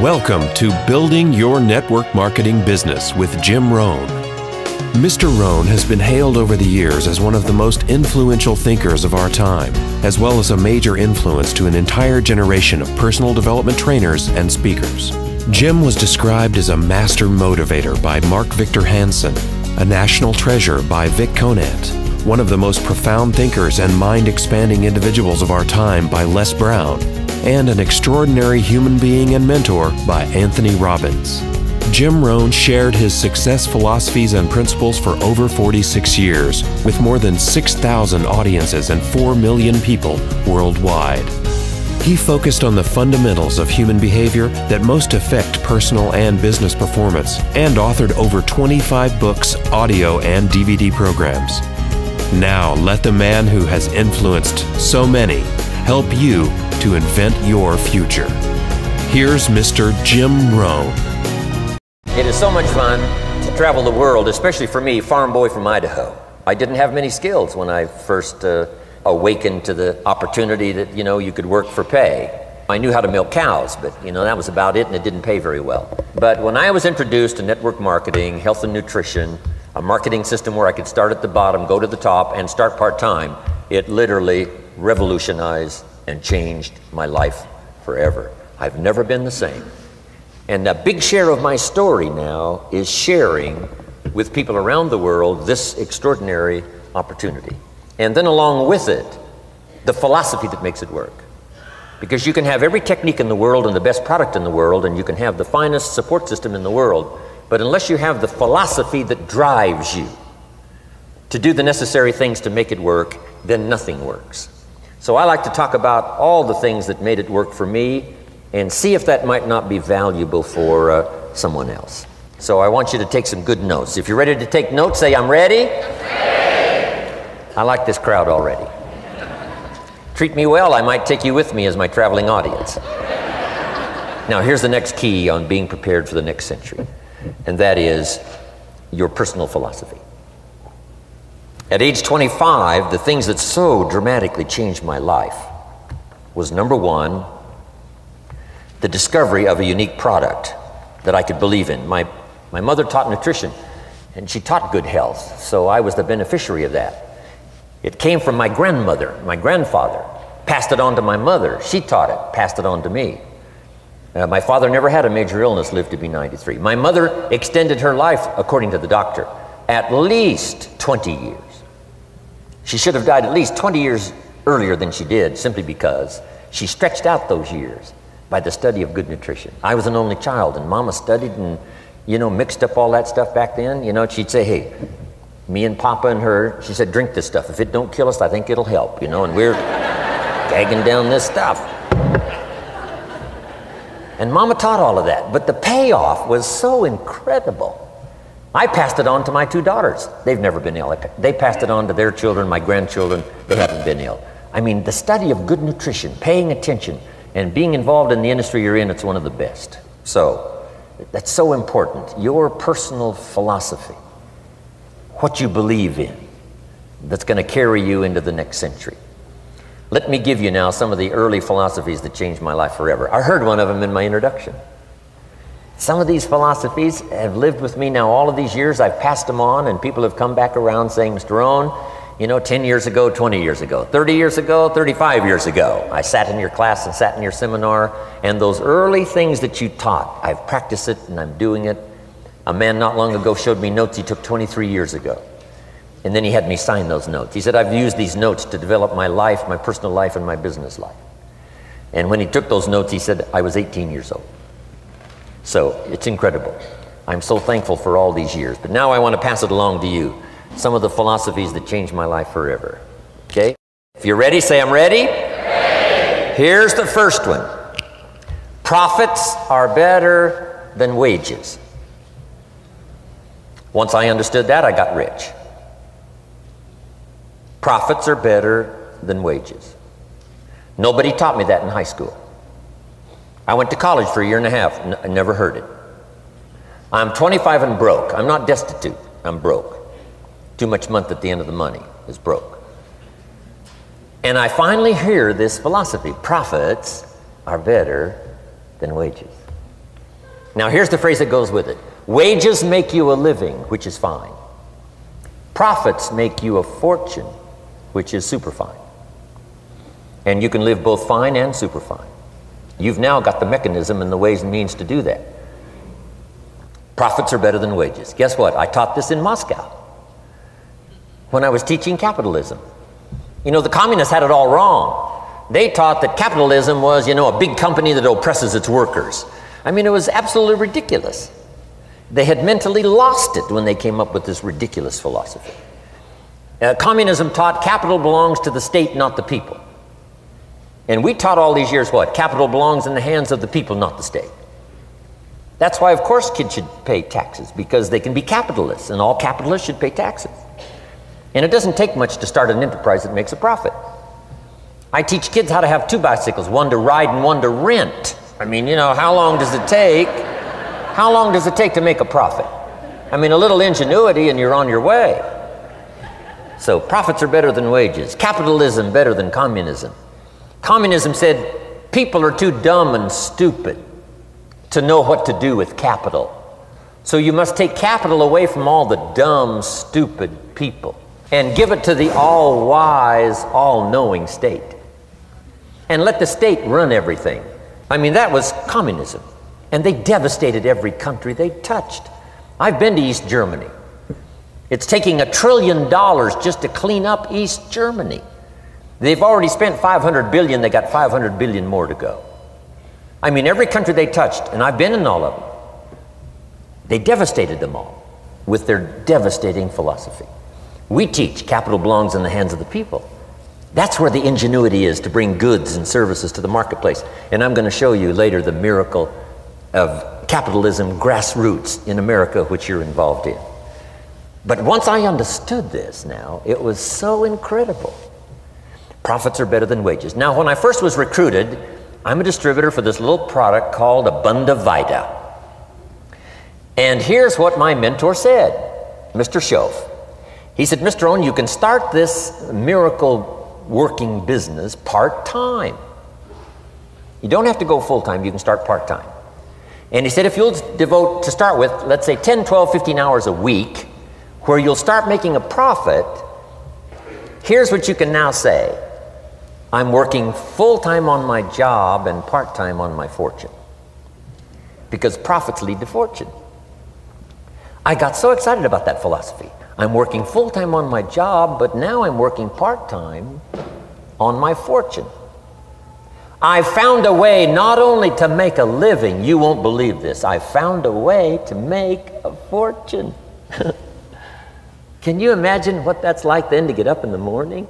Welcome to Building Your Network Marketing Business with Jim Rohn. Mr. Rohn has been hailed over the years as one of the most influential thinkers of our time, as well as a major influence to an entire generation of personal development trainers and speakers. Jim was described as a master motivator by Mark Victor Hansen, a national treasure by Vic Conant, one of the most profound thinkers and mind-expanding individuals of our time by Les Brown, and an extraordinary human being and mentor by Anthony Robbins. Jim Rohn shared his success philosophies and principles for over 46 years, with more than 6,000 audiences and 4 million people worldwide. He focused on the fundamentals of human behavior that most affect personal and business performance, and authored over 25 books, audio, and DVD programs. Now, let the man who has influenced so many help you to invent your future. Here's Mr. Jim Rohn. It is so much fun to travel the world, especially for me, farm boy from Idaho. I didn't have many skills when I first awakened to the opportunity that, you could work for pay. I knew how to milk cows, but, that was about it, and it didn't pay very well. But when I was introduced to network marketing, health and nutrition, a marketing system where I could start at the bottom, go to the top, and start part-time, it literally revolutionized and changed my life forever. I've never been the same. And a big share of my story now is sharing with people around the world this extraordinary opportunity. And then along with it, the philosophy that makes it work. Because you can have every technique in the world and the best product in the world, and you can have the finest support system in the world, but unless you have the philosophy that drives you to do the necessary things to make it work, then nothing works. So I like to talk about all the things that made it work for me and see if that might not be valuable for someone else. So I want you to take some good notes. If you're ready to take notes, say, I'm ready. I like this crowd already. Treat me well, I might take you with me as my traveling audience. Now here's the next key on being prepared for the next century, and that is your personal philosophy. At age 25, the things that so dramatically changed my life was, number one, the discovery of a unique product that I could believe in. My mother taught nutrition, and she taught good health, so I was the beneficiary of that. It came from my grandmother, my grandfather, passed it on to my mother. She taught it, passed it on to me. My father never had a major illness, lived to be 93. My mother extended her life, according to the doctor, at least 20 years. She should have died at least 20 years earlier than she did, simply because she stretched out those years by the study of good nutrition. I was an only child, and Mama studied and, mixed up all that stuff back then. She'd say, hey, me and Papa and her, she said, drink this stuff. If it don't kill us, I think it'll help, and we're gagging down this stuff. And Mama taught all of that, but the payoff was so incredible. I passed it on to my 2 daughters. They've never been ill. They passed it on to their children, my grandchildren. They haven't been ill. I mean, the study of good nutrition, paying attention, and being involved in the industry you're in, it's one of the best. So, that's so important. Your personal philosophy, what you believe in, that's going to carry you into the next century. Let me give you now some of the early philosophies that changed my life forever. I heard one of them in my introduction. Some of these philosophies have lived with me now all of these years. I've passed them on, and people have come back around saying, Mr. Rohn, 10 years ago, 20 years ago, 30 years ago, 35 years ago, I sat in your class and sat in your seminar, and those early things that you taught, I've practiced it and I'm doing it. A man not long ago showed me notes he took 23 years ago. And then he had me sign those notes. He said, I've used these notes to develop my life, my personal life, and my business life. And when he took those notes, he said, I was 18 years old. So it's incredible. I'm so thankful for all these years. But now I want to pass it along to you. Some of the philosophies that changed my life forever. Okay? If you're ready, say I'm ready. Ready. Here's the first one. Profits are better than wages. Once I understood that, I got rich. Profits are better than wages. Nobody taught me that in high school. I went to college for a year and a half. I never heard it. I'm 25 and broke. I'm not destitute. I'm broke. Too much month at the end of the money is broke. And I finally hear this philosophy. Profits are better than wages. Now here's the phrase that goes with it. Wages make you a living, which is fine. Profits make you a fortune, which is superfine. And you can live both fine and superfine. You've now got the mechanism and the ways and means to do that. Profits are better than wages. Guess what? I taught this in Moscow when I was teaching capitalism. You know, the communists had it all wrong. They taught that capitalism was, you know, a big company that oppresses its workers. I mean, it was absolutely ridiculous. They had mentally lost it when they came up with this ridiculous philosophy. Communism taught capital belongs to the state, not the people. And we taught all these years what? Capital belongs in the hands of the people, not the state. That's why, of course, kids should pay taxes, because they can be capitalists, and all capitalists should pay taxes. And it doesn't take much to start an enterprise that makes a profit. I teach kids how to have 2 bicycles, one to ride and one to rent. I mean, you know, how long does it take? How long does it take to make a profit? I mean, a little ingenuity and you're on your way. So profits are better than wages. Capitalism better than communism. Communism said people are too dumb and stupid to know what to do with capital. So you must take capital away from all the dumb, stupid people and give it to the all-wise, all-knowing state. And let the state run everything. I mean, that was communism. And they devastated every country they touched. I've been to East Germany. It's taking $1 trillion just to clean up East Germany. They've already spent $500 billion. They got $500 billion more to go. I mean, every country they touched, and I've been in all of them, they devastated them all with their devastating philosophy. We teach capital belongs in the hands of the people. That's where the ingenuity is to bring goods and services to the marketplace. And I'm going to show you later the miracle of capitalism grassroots in America, which you're involved in. But once I understood this now, it was so incredible. Profits are better than wages. Now, when I first was recruited, I'm a distributor for this little product called Abunda Vita. And here's what my mentor said, Mr. Schoaf. He said, Mr. Rohn, you can start this miracle working business part-time. You don't have to go full-time, you can start part-time. And he said, if you'll devote, to start with, let's say 10, 12, 15 hours a week, where you'll start making a profit, here's what you can now say. I'm working full-time on my job and part-time on my fortune. Because profits lead to fortune. I got so excited about that philosophy. I'm working full-time on my job, but now I'm working part-time on my fortune. I found a way not only to make a living, you won't believe this, I found a way to make a fortune. Can you imagine what that's like then to get up in the morning?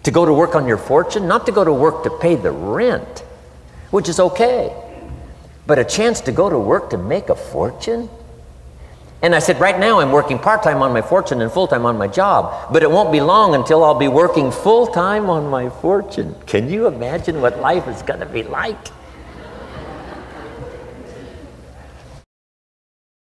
To go to work on your fortune? Not to go to work to pay the rent, which is okay, but a chance to go to work to make a fortune? And I said, right now I'm working part-time on my fortune and full-time on my job, but it won't be long until I'll be working full-time on my fortune. Can you imagine what life is going to be like?